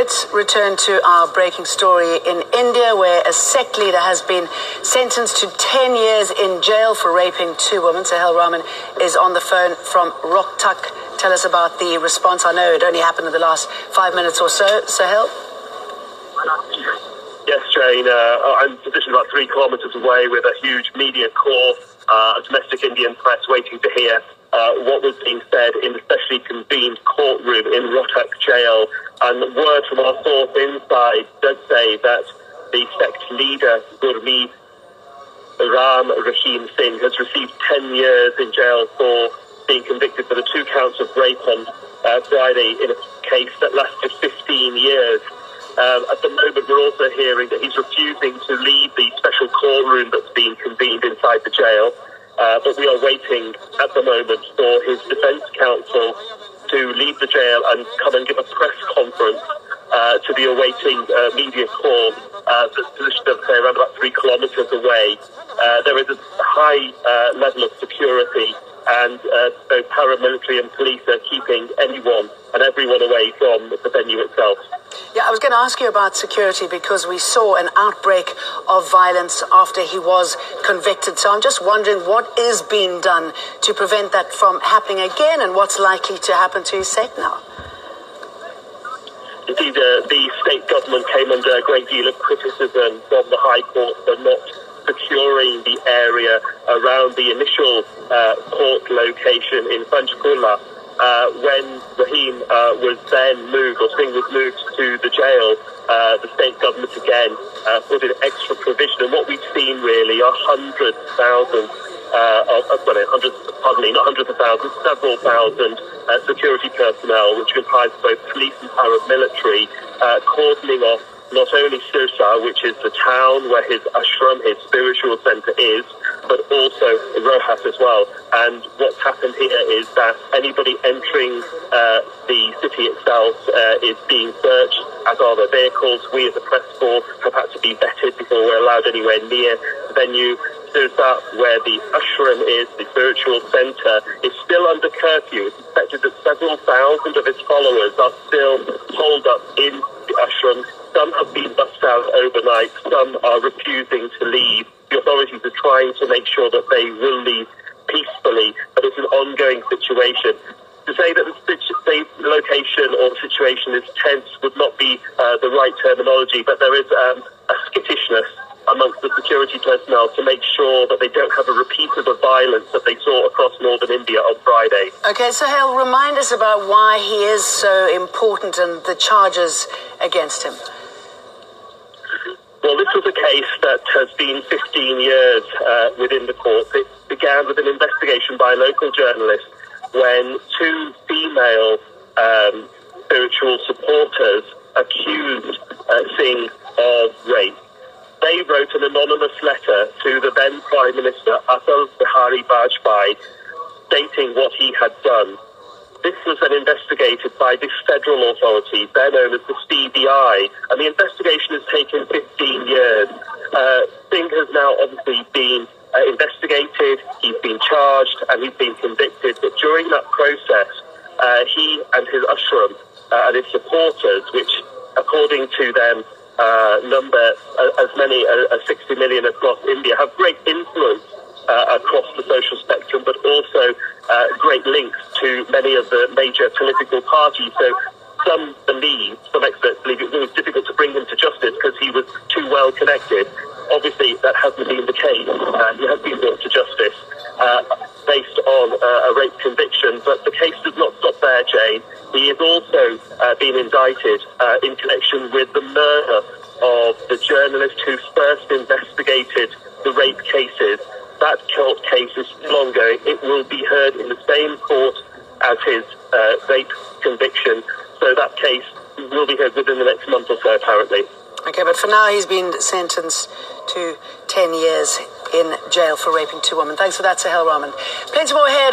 Let's return to our breaking story in India, where a sect leader has been sentenced to 10 years in jail for raping two women. Sahel Rahman is on the phone from Rohtak. Tell us about the response. I know it only happened in the last 5 minutes or so. Sahel? Yes, Jane. I'm positioned about 3 kilometres away with a huge media corps, a domestic Indian press waiting to hear what was being said in the specially convened courtroom in Rohtak jail. And word from our source inside does say that the sect leader, Gurmeet, Rahim Singh, has received 10 years in jail for being convicted for the 2 counts of rape on Friday in a case that lasted 15 years. At the moment, we're also hearing that he's refusing to leave the special courtroom that's been convened inside the jail. But we are waiting at the moment for his defence counsel to leave the jail and come and give a press conference to the awaiting media corps that's positioned, say, around about 3 kilometres away. There is a high level of security, and both paramilitary and police are keeping anyone and everyone away from the venue itself. Yeah, I was going to ask you about security because we saw an outbreak of violence after he was convicted. So I'm just wondering what is being done to prevent that from happening again, and what's likely to happen to his sect now? Indeed, the state government came under a great deal of criticism from the High Court for not securing the area around the initial court location in Panchkula. When Rahim was then moved, or Singh was moved to the jail, the state government again put in extra provision. And what we've seen really are hundreds of thousands, several thousand security personnel, which comprise both police and paramilitary, cordoning off not only Sirsa, which is the town where his ashram, his spiritual centre is, but also Rohtak as well. And what's happened here is that anybody entering the city itself is being searched, as are the vehicles. We as a press corps have had to be vetted before we're allowed anywhere near the venue. Sirsa, where the ashram is, the spiritual centre, is still under curfew. It's expected that several thousand of its followers are still holed up in the ashram. Some have been bussed out overnight, some are refusing to leave. The authorities are trying to make sure that they will leave peacefully, but it's an ongoing situation. To say that the location or the situation is tense would not be the right terminology, but there is a skittishness amongst the security personnel to make sure that they don't have a repeat of the violence that they saw across northern India on Friday. Okay, Sahel, remind us about why he is so important and the charges against him. Well, this was a case that has been 15 years within the courts. It began with an investigation by a local journalist when 2 female spiritual supporters accused Singh of rape. They wrote an anonymous letter to the then Prime Minister, Atal Bihari Vajpayee, stating what he had done. This was then investigated by the federal authorities, they're known as the CBI, and the investigation has taken 15 years. Singh has now obviously been investigated, he's been charged, and he's been convicted, but during that process, he and his ashram and his supporters, which according to them number as many as 60 million across India, have great influence across the social spectrum, but also great links to many of the major political parties. So some experts believe it was difficult to bring him to justice because he was too well connected. Obviously, that hasn't been the case. He has been brought to justice based on a rape conviction, but the case does not stop there, Jane. He is also been indicted in connection with the murder of the journalist who first investigated the rape cases. That court case is still ongoing. It will be heard in the same court as his rape conviction. So that case will be heard within the next month or so, apparently. Okay, but for now he's been sentenced to 10 years in jail for raping 2 women. Thanks for that, Sahel Rahman. Plenty more ahead.